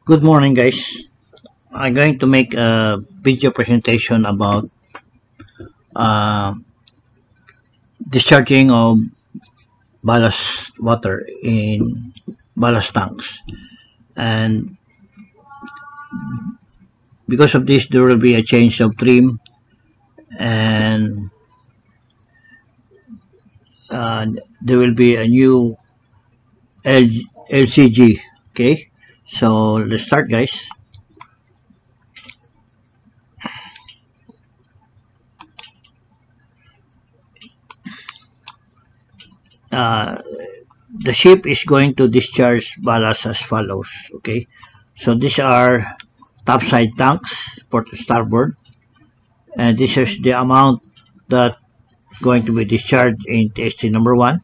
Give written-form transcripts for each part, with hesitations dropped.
Good morning, guys. I'm going to make a video presentation about uh, discharging of ballast water in ballast tanks. And because of this, there will be a change of trim and there will be a new LCG. Okay, so let's start, guys. Uh, the ship is going to discharge ballast as follows. Okay, so these are topside tanks, port to starboard, and this is the amount that going to be discharged in TST number 1,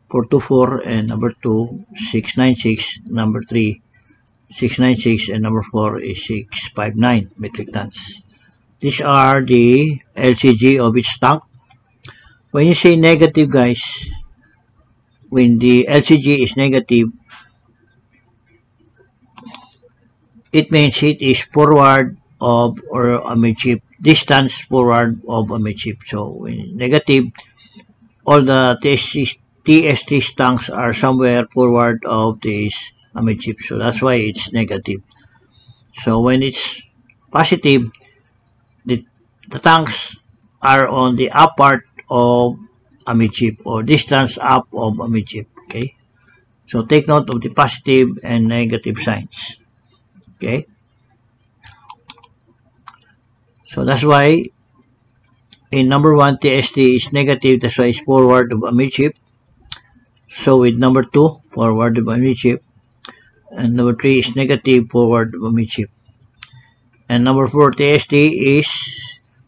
424, and number 2, 696, number 3, 696, and number 4 is 659 metric tons. These are the LCG of each tank. When you say negative, guys, when the LCG is negative, it means it is forward of or amidship, distance forward of amidship. So when negative, all the TST tanks are somewhere forward of this amidship. So that's why it's negative. So when it's positive, the tanks are on the up part of amidship or distance up of amidship. Okay, so take note of the positive and negative signs. Okay, so that's why in number 1 TST is negative, that's why it's forward of amidship. So with number 2 forward of amidship, and number 3 is negative, forward of amidship, and number 4 TST is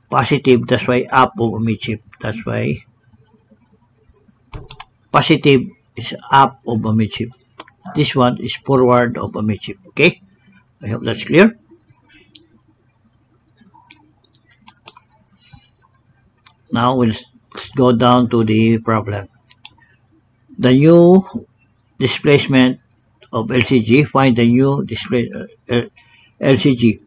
positive, that's why up of amidship. That's why positive is up of amidship. This one is forward of amidship. Okay, I hope that's clear. Now let's go down to the problem. The new displacement of LCG. Find the new LCG.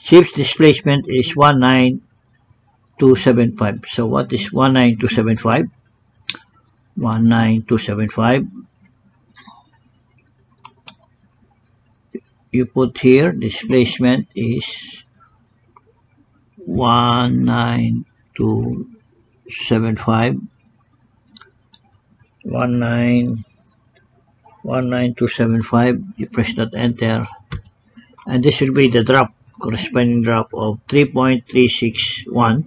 Ship's displacement is 19275. So what is 19275? 19275. You put here displacement is 19275. 19275. You press that enter, and this will be the drop, corresponding drop of 3.361.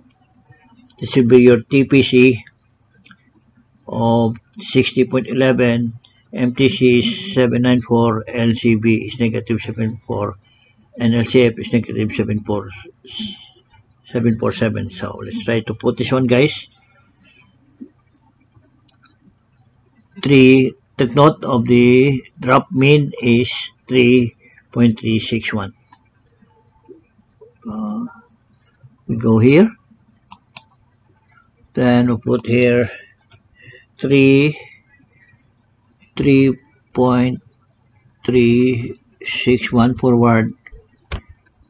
This will be your TPC of 60.11, MTC is 794, LCB is negative 74, and LCF is negative 747. So let's try to put this one, guys. Take note of the drop mean is 3.361. We go here, then we put here 3.361 forward,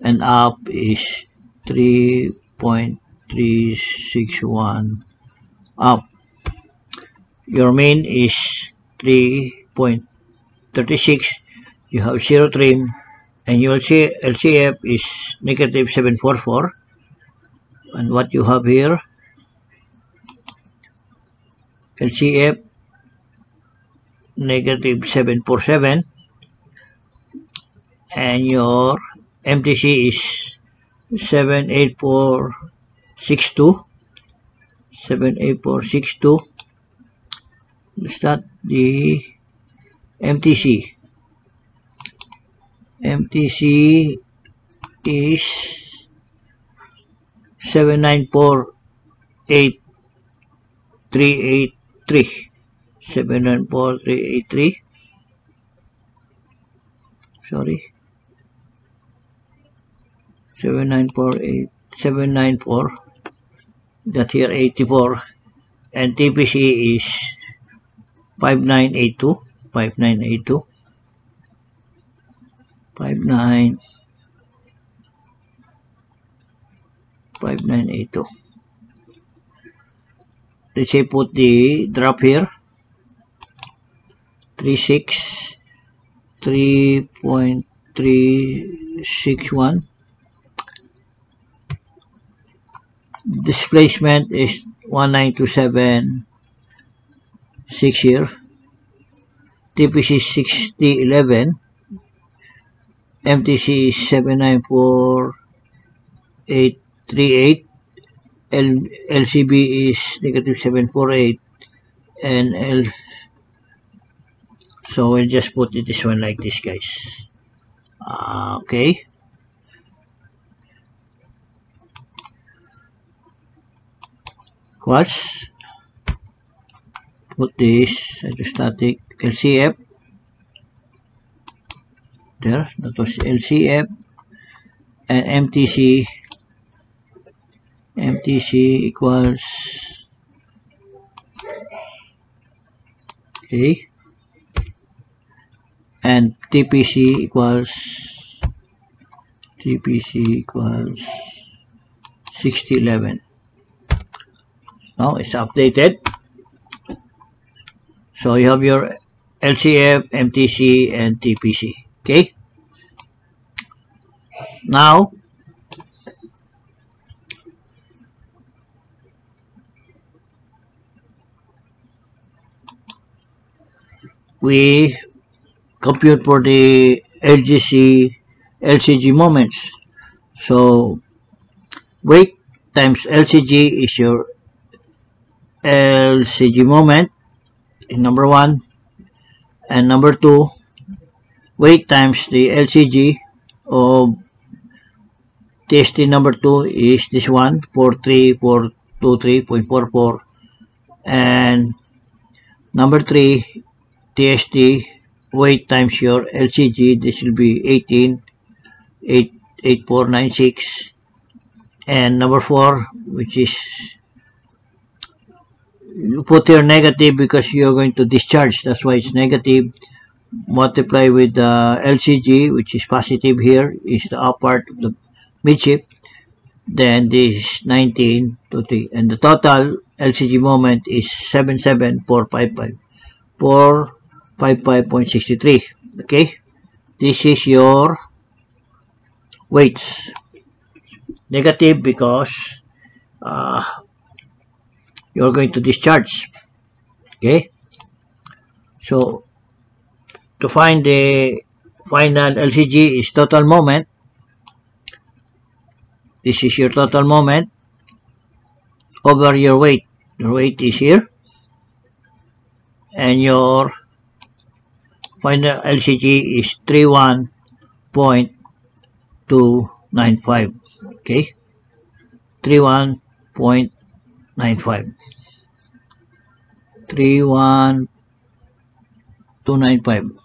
and up is 3.361 up. Your main is 3.36. You have 0 trim, and you will see LCF is negative 744. And what you have here, LCF negative 747, and your MTC is 78462. 78462. Is that the MTC? MTC is 7948383. 7948383. Sorry. 794. Got here 84, and TPC is 5982. 5982. Let's say put the drop here, 36, 3.361. Displacement is 1927.6 here. TPC is 6011. MTC is 794.838. LCB is -748, and so we'll just put this one like this, guys. Okay. Quads. Put this hydrostatic LCF. There, that was LCF, and MTC equals, okay, and TPC equals 6011. Now it's updated. So you have your LCF, MTC, and TPC. Okay. Now we compute for the LCG moments. So weight times LCG is your LCG moment in number 1, and number 2, weight times the LCG of TST number 2 is this one, 43423.44, and number 3, TST weight times your LCG, this will be 18.8496, and number 4, which is, you put here negative because you're going to discharge, that's why it's negative. Multiply with the LCG, which is positive here, is the upper part of the midship. Then this is 19.23, and the total LCG moment is 455.63. Okay, this is your weights. Negative because you're going to discharge. Okay, so to find the final LCG is total moment. This is your total moment over your weight. Your weight is here, and your final LCG is 31.295. Okay, 31.95. 31.295.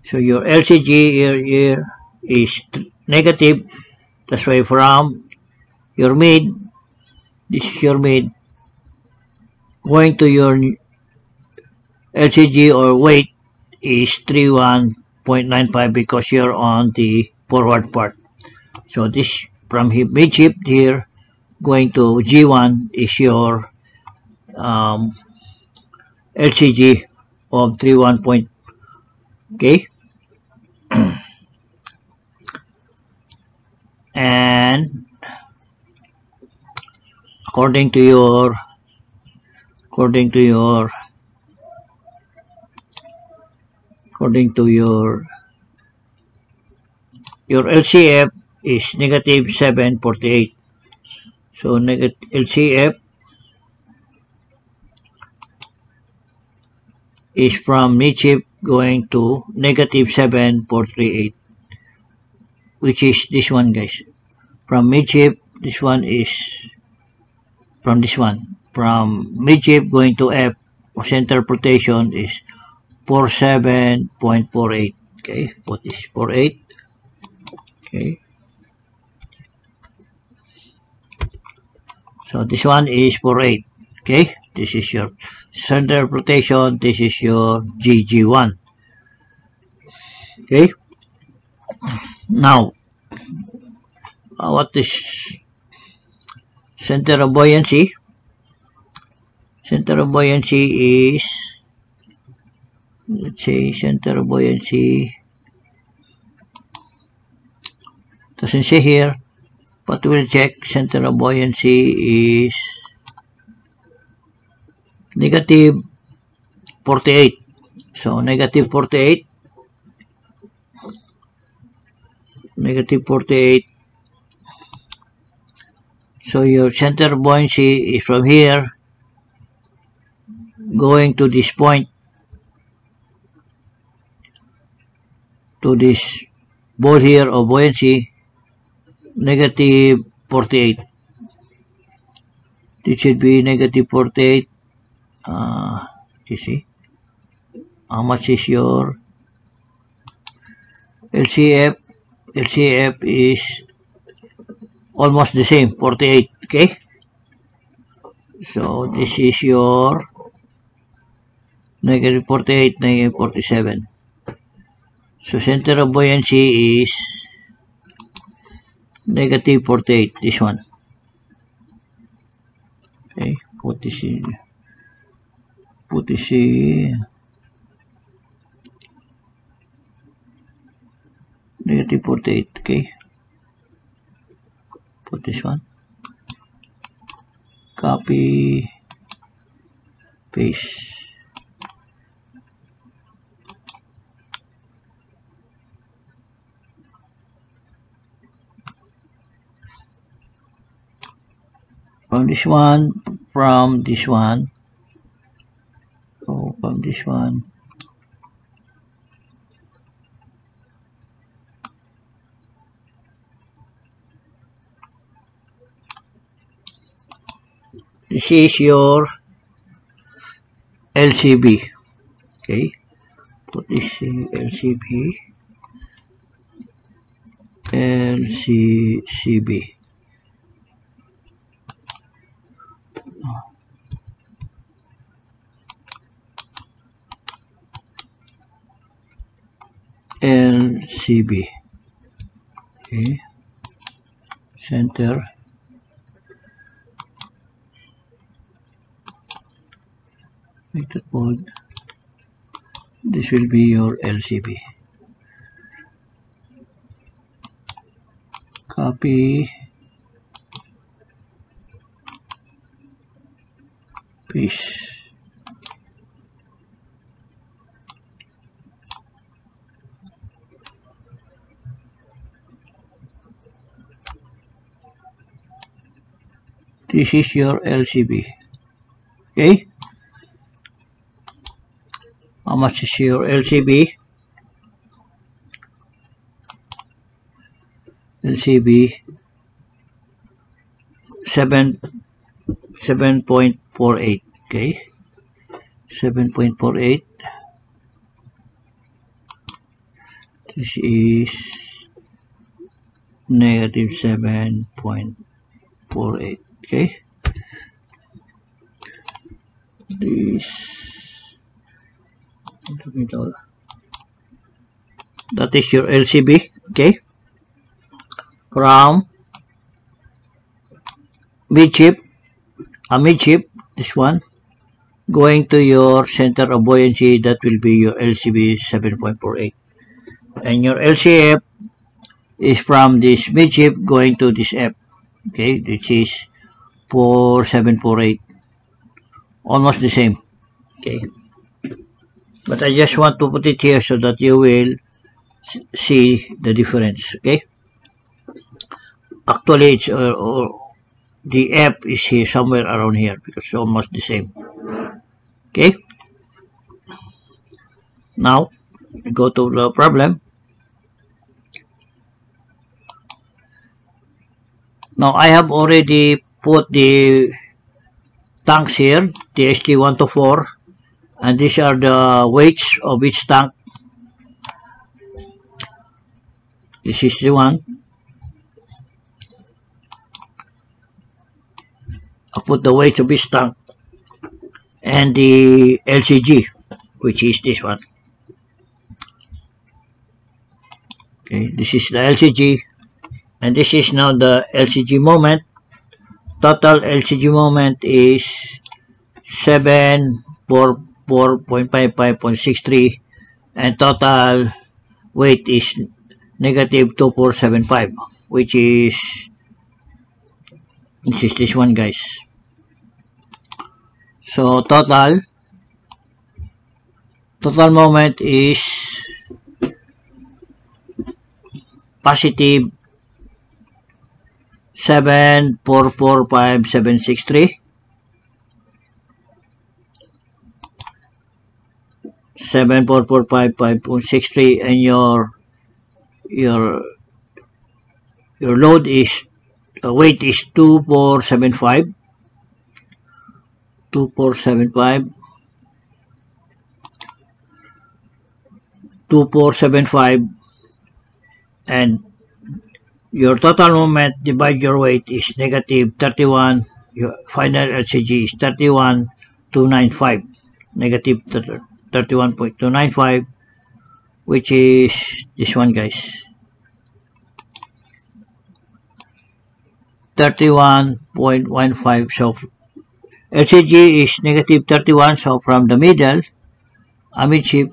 So your LCG here is negative. That's why from your mid, this is your mid, going to your LCG or weight is 31.95 because you're on the forward part. So this from midship here going to G1 is your LCG of 31. Okay. And according to your LCF is negative 748. So negative LCF is from midship going to negative 7438, which is this one, guys. From midship, this one is from this one. From midship going to F, center rotation is 47.48. Okay, put this 48. Okay. So this one is 48. Okay, this is your center rotation. This is your GG1. Okay. Okay. Now, what is center of buoyancy? Center of buoyancy is, let's say, center of buoyancy doesn't say here, but we'll check. Center of buoyancy is negative 48. So negative 48, negative 48. So your center of buoyancy is from here going to this point, to this ball here of buoyancy, negative 48. This should be negative 48. You see, how much is your LCF? LCF is almost the same, 48. Okay, so this is your negative 48, negative 47. So center of buoyancy is negative 48, this one. Okay, put this in, negative 48. Okay, put this one, copy, paste. From this one, from this one, oh, from this one, this is your LCB. Okay, put this LCB, LCB. LCB. Okay, center, make that bold. This will be your LCB. Copy, paste. This is your LCB. Okay, how much is your LCB? LCB 7.48. Okay, 7.48. This is negative 7.48. Okay, this in the middle, that is your LCB. Okay, from midship, this one, going to your center of buoyancy, that will be your LCB 7.48, and your LCF is from this midship going to this F. Okay, which is 4748, almost the same. Okay, but I just want to put it here so that you will see the difference. Okay, actually it's the F is here somewhere around here because it's almost the same. Okay, now go to the problem. Now I have already put the tanks here, the ST124, and these are the weights of each tank. This is the one. I put the weights of each tank and the LCG, which is this one. Okay, this is the LCG, and this is now the LCG moment. Total LCG moment is 744.55.63, and total weight is negative 2475, which is this one, guys. So total moment is positive 7445763, 74455.63, and your load is weight is 2475, and your total moment divide your weight is negative 31. Your final LCG is 31.295, negative 31.295, which is this one, guys. 31.15. So LCG is negative 31. So from the middle, amidship,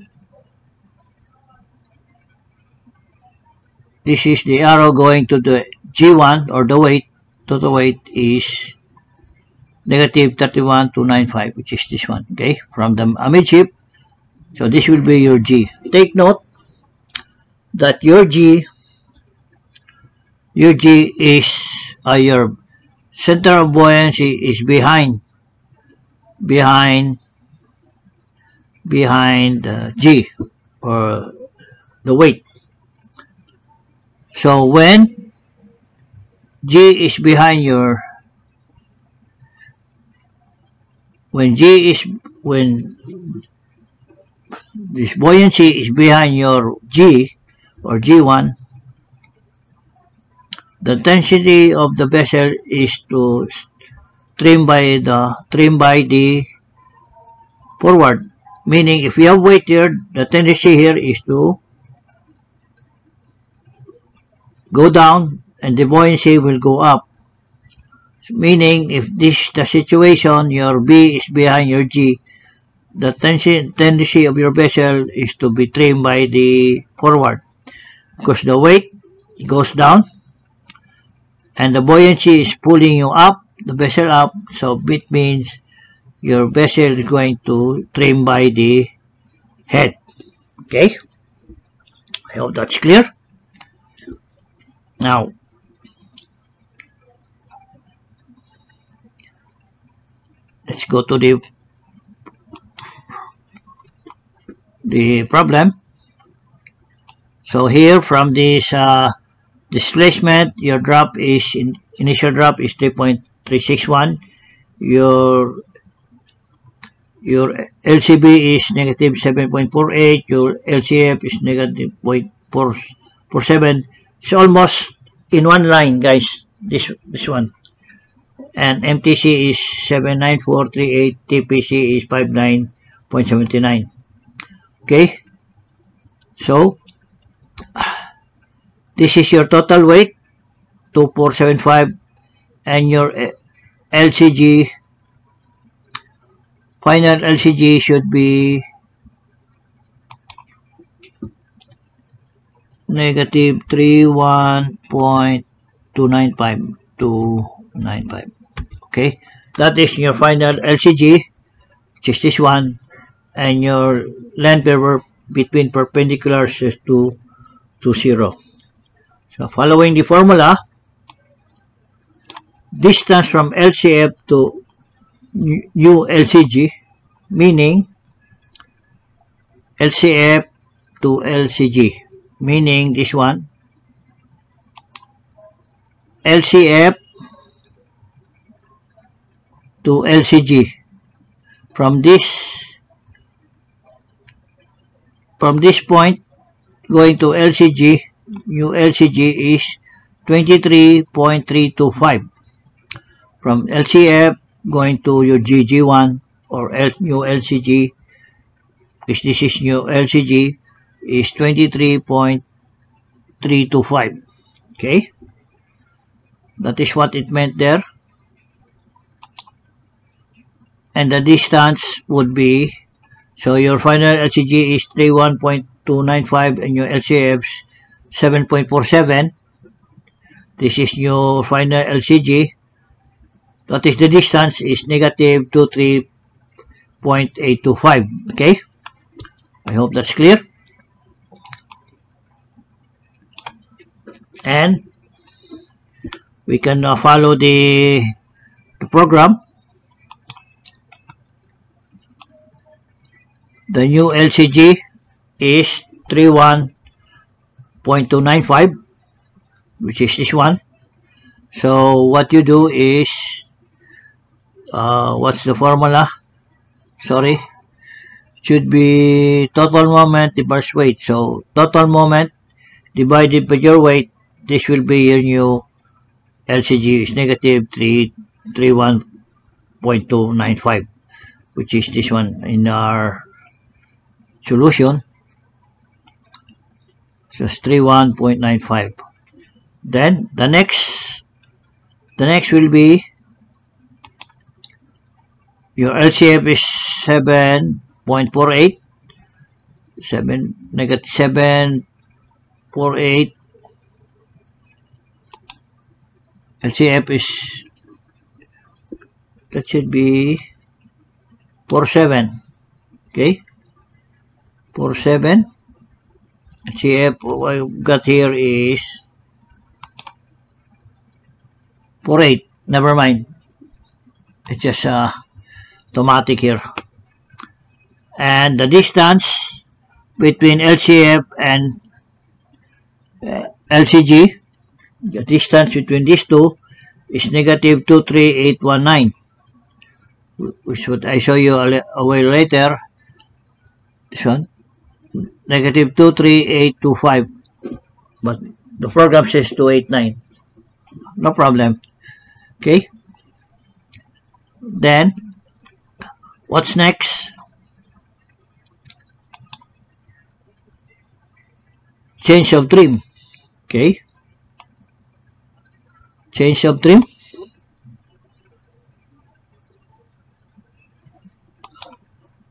this is the arrow going to the G1, or the weight. Total weight is negative 31.295, which is this one. Okay, from the amidship. So this will be your G. Take note that your G is your center of buoyancy is behind G, or the weight. So when G is behind your, when this buoyancy is behind your G, or G1, the intensity of the vessel is to trim by the forward. Meaning, if you have weight here, the tendency here is to go down, and the buoyancy will go up. Meaning, if this is the situation, your B is behind your G, the tendency of your vessel is to be trimmed by the forward, because the weight goes down and the buoyancy is pulling you up, the vessel up. So it means your vessel is going to trim by the head. Okay, I hope that's clear. Now, let's go to the problem. So here, from this displacement, your drop is initial drop is 3.361. Your LCB is negative 7.48. Your LCF is negative 0.447. It's almost in one line, guys. This one. And MTC is 79438. TPC is 59.79. Okay. So this is your total weight, 2475, and your LCG, final LCG should be negative 31.295. Okay, that is your final LCG, which is this one, and your length between perpendiculars is to 0. So following the formula, distance from LCF to new LCG, meaning LCF to LCG, meaning this one, LCF to LCG, from this point going to LCG, new LCG is 23.325. From LCF going to your G1, or new LCG, which this is new LCG, is 23.325. 325. Okay, that is what it meant there. And the distance would be, so your final LCG is 31.295 and your LCF is 7.47. This is your final LCG. That is the distance is negative 23.825. Okay, I hope that's clear. And we can follow the program. The new LCG is 31.295, which is this one. So what you do is, what's the formula? Sorry, should be total moment divided weight. So total moment divided by your weight, this will be your new LCG is negative 31.295, which is this one in our solution. So it's 31.95. Then the next will be your LCF is 7.48, negative 7.48. LCF is, that should be 47. Okay, 47. LCF what I've got here is 48. Never mind, it's just automatic here. And the distance between LCF and LCG, the distance between these two is negative 23819, which would I show you a while later. This one, negative 23825, but the program says 289. No problem. Okay, then what's next? Change of trim. Okay, change of trim.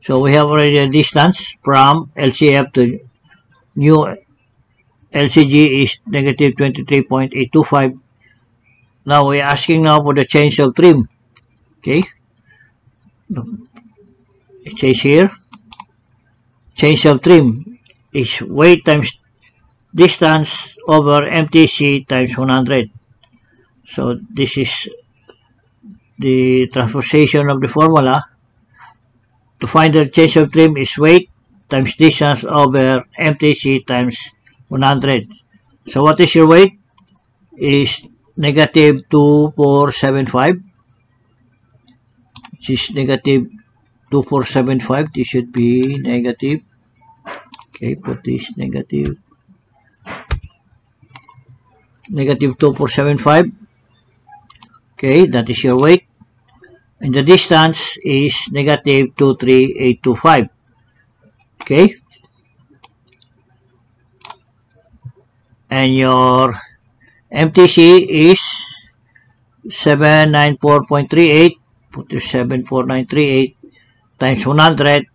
So we have already a distance from LCF to new LCG is negative 23.825. Now we're asking now for the change of trim. Okay, it says here, change of trim is weight times distance over MTC times 100. So this is the transposition of the formula. To find the change of trim is weight times distance over MTC times 100. So what is your weight? Is negative 2475, which is negative 2475. This should be negative. Okay, put this negative 2475. Okay, that is your weight. And the distance is negative 23825. Okay, and your MTC is 794.38. Put your 74938 times 100,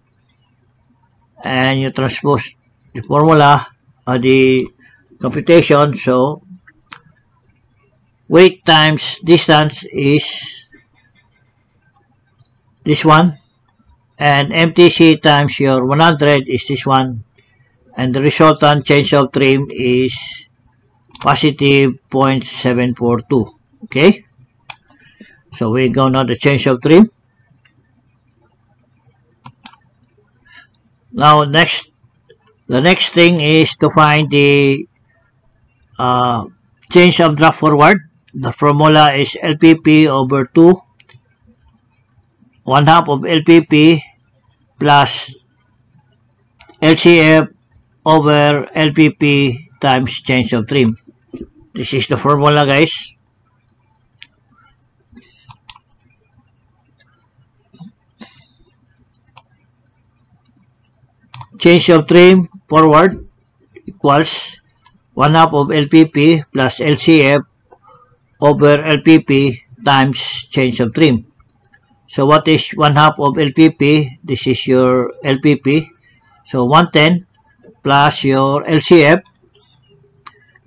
and you transpose the formula, the computation. So weight times distance is this one, and MTC times your 100 is this one, and the resultant change of trim is positive 0.742. Okay, so we go now the change of trim. Now the next thing is to find the change of draft forward. The formula is LPP over 2, 1/2 of LPP plus LCF over LPP times change of trim. This is the formula, guys. Change of trim forward equals 1/2 of LPP plus LCF over LPP times change of trim. So what is 1/2 of LPP? This is your LPP. So 110 plus your LCF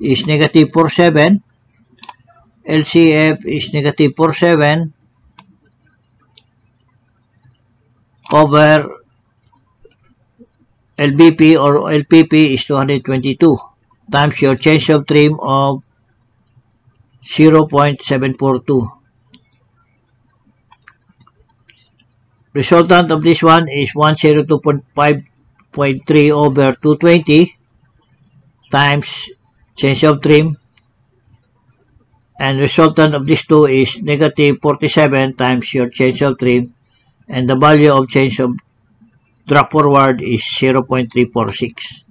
is negative 47. LCF is negative 47 over LBP or LPP is 222 times your change of trim of 0.742. Resultant of this one is 102.5.3 over 220 times change of trim, and resultant of this two is negative 47 times your change of trim, and the value of change of drop forward is 0.346.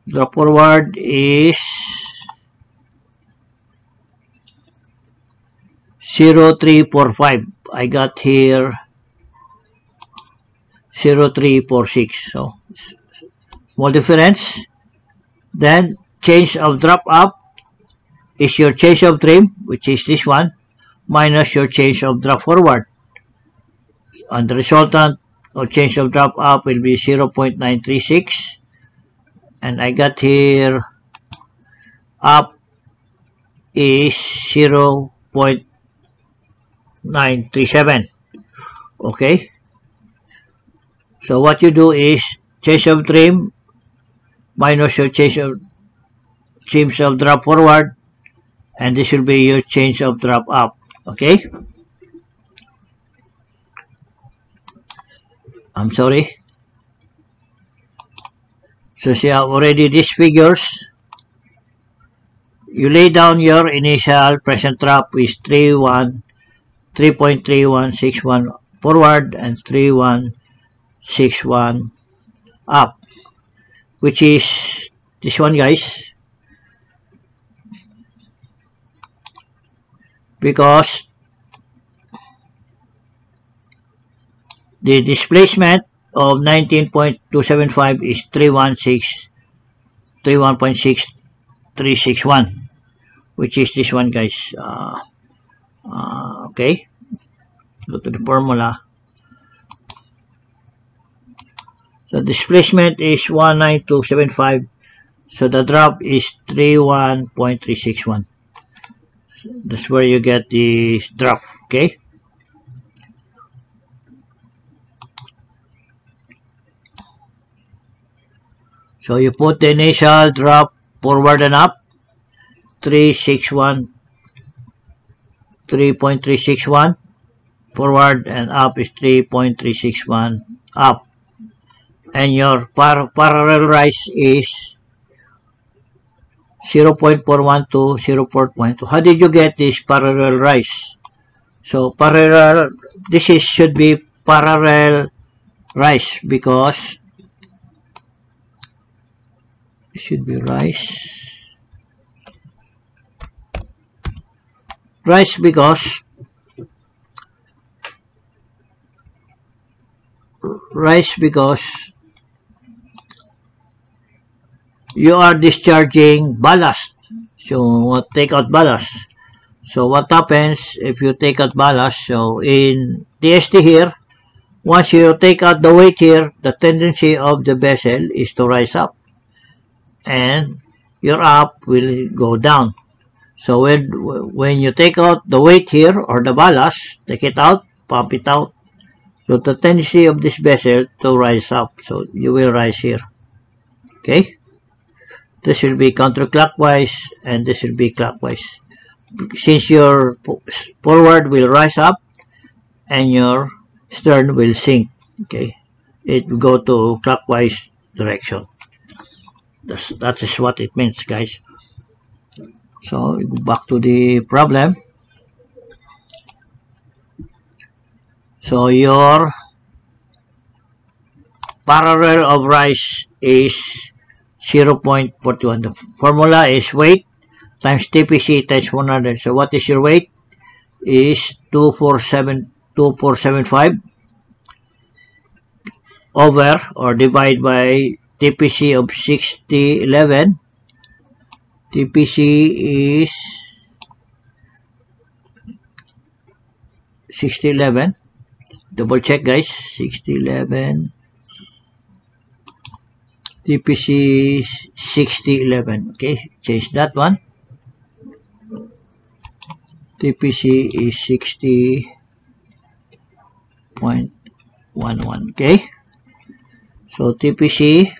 Drop forward is 0.345. I got here 0.346. So small difference. Then change of drop up is your change of trim, which is this one, minus your change of drop forward. And the resultant of change of drop up will be 0.936. And I got here up is 0.937. Okay. So what you do is change of trim minus your change of drop forward, and this will be your change of drop up. Okay. I'm sorry. So see already these figures. You lay down your initial present drop is 3.3161 forward and 3.161 up, which is this one, guys, because the displacement of 19.275 is 31.6361, which is this one, guys. Okay, go to the formula. So displacement is 19275, so the drop is 31.361. So that's where you get the drop. Okay. So you put the initial drop forward and up, 3.361 forward, and up is 3.361 up, and your parallel rise is 0.412, 0.12. How did you get this parallel rise? So parallel, this is should be parallel rise, because it should be rise because you are discharging ballast. So take out ballast. So what happens if you take out ballast? So in DST here, once you take out the weight here, the tendency of the vessel is to rise up, and your up will go down. So when you take out the weight here or the ballast, take it out, pump it out. So the tendency of this vessel to rise up. So you will rise here. Okay. This will be counterclockwise and this will be clockwise. Since your forward will rise up and your stern will sink. Okay. It will go to clockwise direction. That is what it means, guys. So go back to the problem. So your parallel of rise is 0.41. The formula is weight times TPC times 100. So what is your weight? Is 2475 over or divide by TPC of 6011. TPC is 6011. Double check, guys. 6011. TPC is 6011. Okay, change that one. TPC is 60.11. Okay, so TPC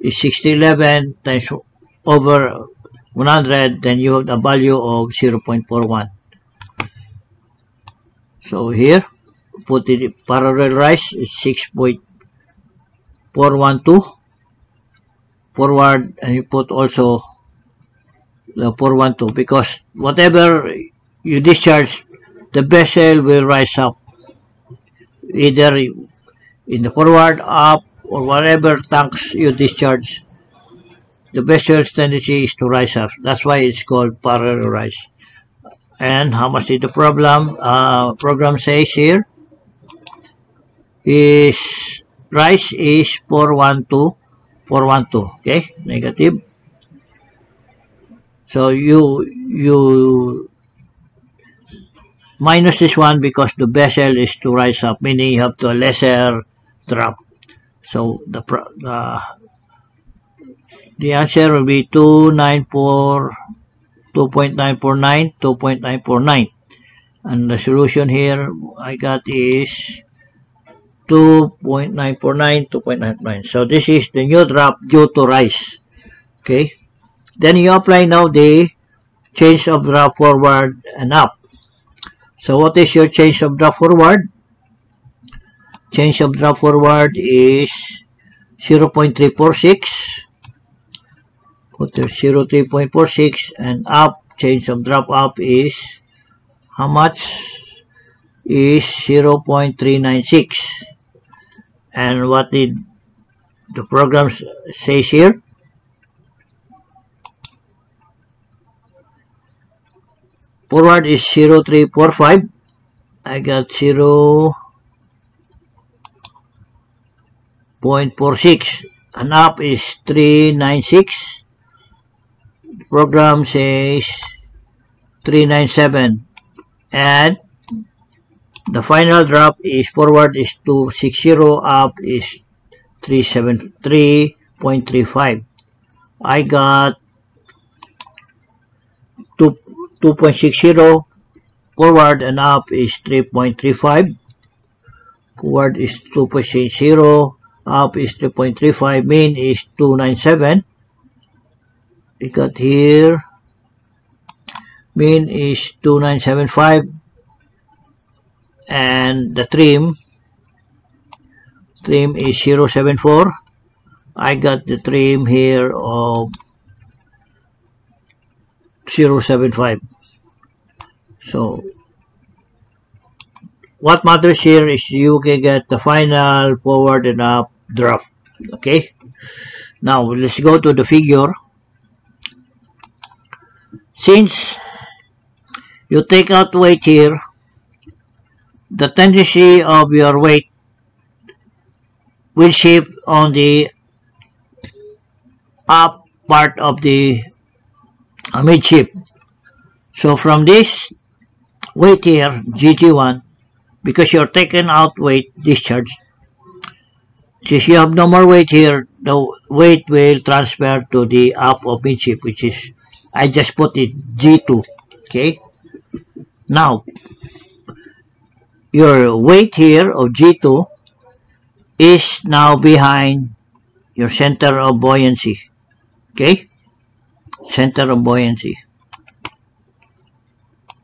is 6011 times over 100, then you have a value of 0.41. So here, put the parallel rise is 6.412 forward, and you put also the 412, because whatever you discharge, the vessel will rise up, either in the forward, up, or whatever tanks you discharge. The vessel's tendency is to rise up. That's why it's called parallel rise. And how much is the problem? Program says here is rise is 412. Okay, negative. So you minus this one because the vessel is to rise up, meaning you have to a lesser drop. So the answer will be 2.949, and the solution here I got is 2.949. So this is the new drop due to rise. Okay, then you apply now the change of drop forward and up. So what is your change of drop forward? Change of drop forward is 0.346. Put the 0.346, and up, change of drop up is how much? Is 0.396. And what did the program says here? Forward is 0.345. I got 0.46, and up is 396. The program says 397, and the final drop is forward is 260, up is 3.35. I got 2.60. Forward and up is 3.35. Forward is 2.60. Up is 3.35. Mean is 297. We got here. Mean is 2975. And the trim is 074. I got the trim here of 075. So what matters here is you can get the final forward and up drop. Okay, now let's go to the figure. Since you take out weight here, the tendency of your weight will shift on the up part of the midship. So from this weight here, GG1, because you're taking out weight discharge, since you have no more weight here, the weight will transfer to the up of midship, which is, I just put it G2. Okay, now your weight here of G2 is now behind your center of buoyancy. Okay, center of buoyancy.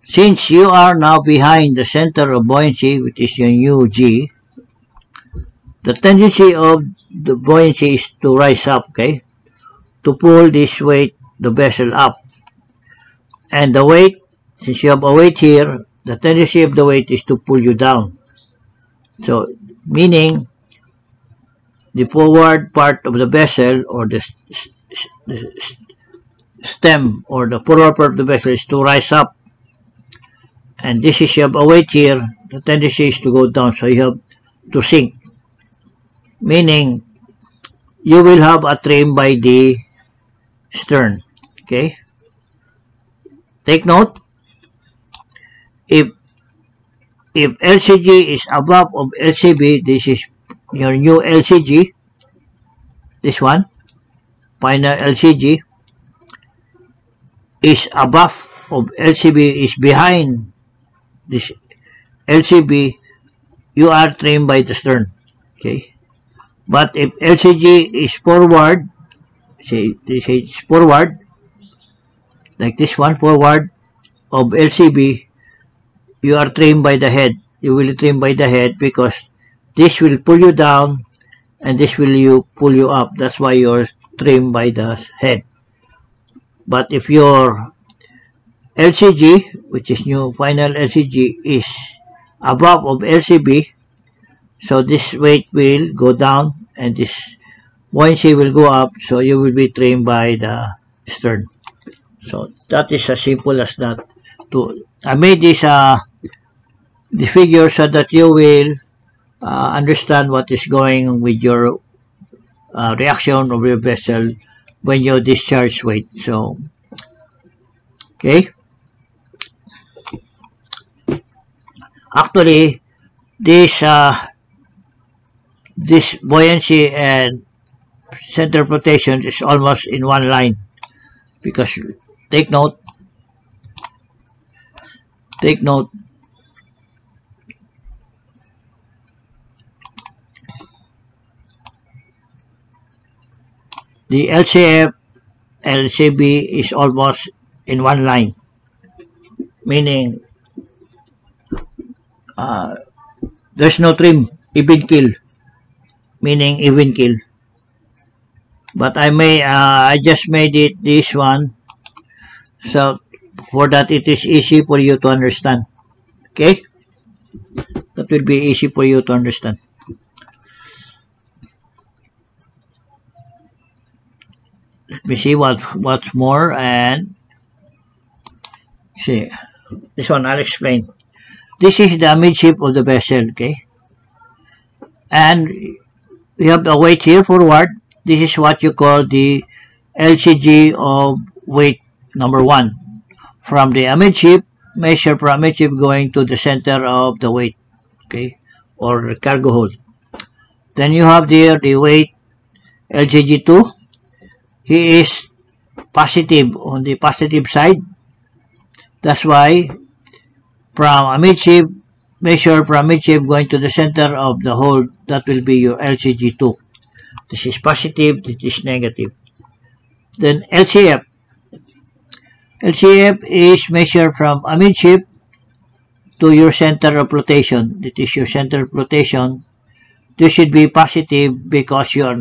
Since you are now behind the center of buoyancy, which is your new G, the tendency of the buoyancy is to rise up, okay, to pull this weight, the vessel up. And the weight, since you have a weight here, the tendency of the weight is to pull you down. So, meaning, the forward part of the vessel, or the stem, or the forward part of the vessel is to rise up. And this is, you have a weight here, the tendency is to go down, so you have to sink. Meaning, you will have a trim by the stern. Okay? Take note, if LCG is above of LCB, this is your new LCG, this one, final LCG, is above of LCB, is behind this LCB, you are trimmed by the stern. Okay? But if LCG is forward, say this is forward, like this one, forward of LCB, you are trimmed by the head. You will trim by the head because this will pull you down and this will pull you up. That's why you're trimmed by the head. But if your LCG, which is new final LCG, is above of LCB, so this weight will go down and this buoyancy will go up, so you will be trimmed by the stern. So that is as simple as that. I made this the figure so that you will understand what is going on with your reaction of your vessel when you discharge weight. So, okay. Actually, this buoyancy and center of flotation is almost in one line, because take note, the LCF LCB is almost in one line, meaning there's no trim, even kill, meaning even kill. But I just made it this one, so for that it is easy for you to understand. Okay, that will be easy for you to understand. Let me see what's more, and see this one I'll explain. This is the midship of the vessel, okay, and we have the weight here forward. This is what you call the LCG of weight number 1. From the amidship, measure from amidship going to the center of the weight, okay, or cargo hold. Then you have there the weight LCG2. He is positive on the positive side. That's why from amidship, measure from amidship going to the center of the hold, that will be your LCG2. This is positive, this is negative. Then LCF. LCF is measured from amidship to your center of flotation. This is your center of flotation. This should be positive because you are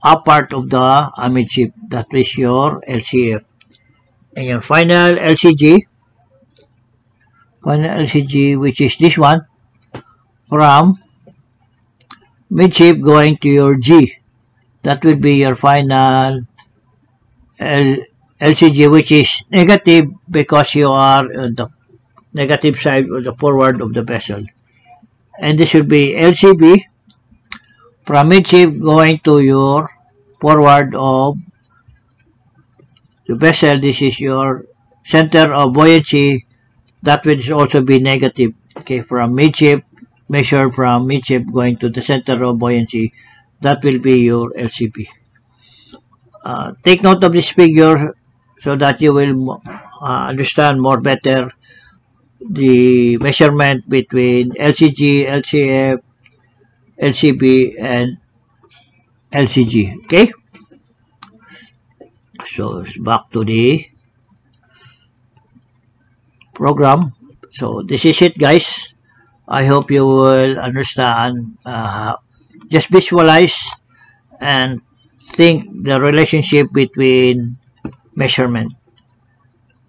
up part of the amidship. That is your LCF. And your final LCG, which is this one, from midship going to your G, that will be your final LCG, which is negative because you are on the negative side of the forward of the vessel. And this will be LCB from midship going to your forward of the vessel. This is your center of buoyancy. That will also be negative. Okay, from midship, measure from midship going to the center of buoyancy. That will be your LCB. Take note of this figure so that you will understand more better the measurement between LCG, LCF, LCB, and LCG. Okay? So back to the program. So this is it, guys. I hope you will understand. Just visualize and think the relationship between measurement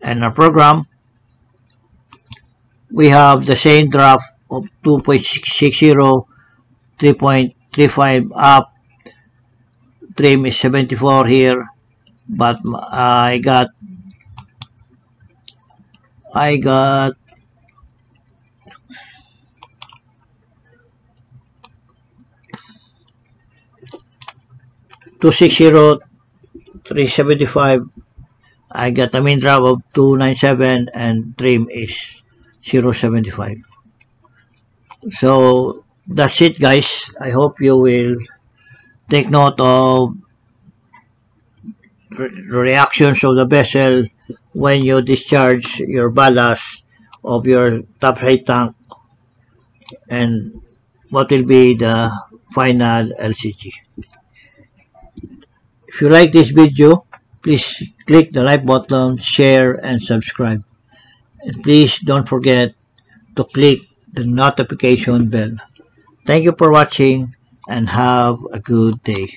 and our program. We have the same draft of 2.60, 3.35 up, trim is 74 here, but I got 260, 375. I got a main drop of 297 and trim is 075. So that's it, guys. I hope you will take note of reactions of the vessel when you discharge your ballast of your topside tank and what will be the final LCG. If you like this video, please click the like button, share and subscribe. And please don't forget to click the notification bell. Thank you for watching and have a good day.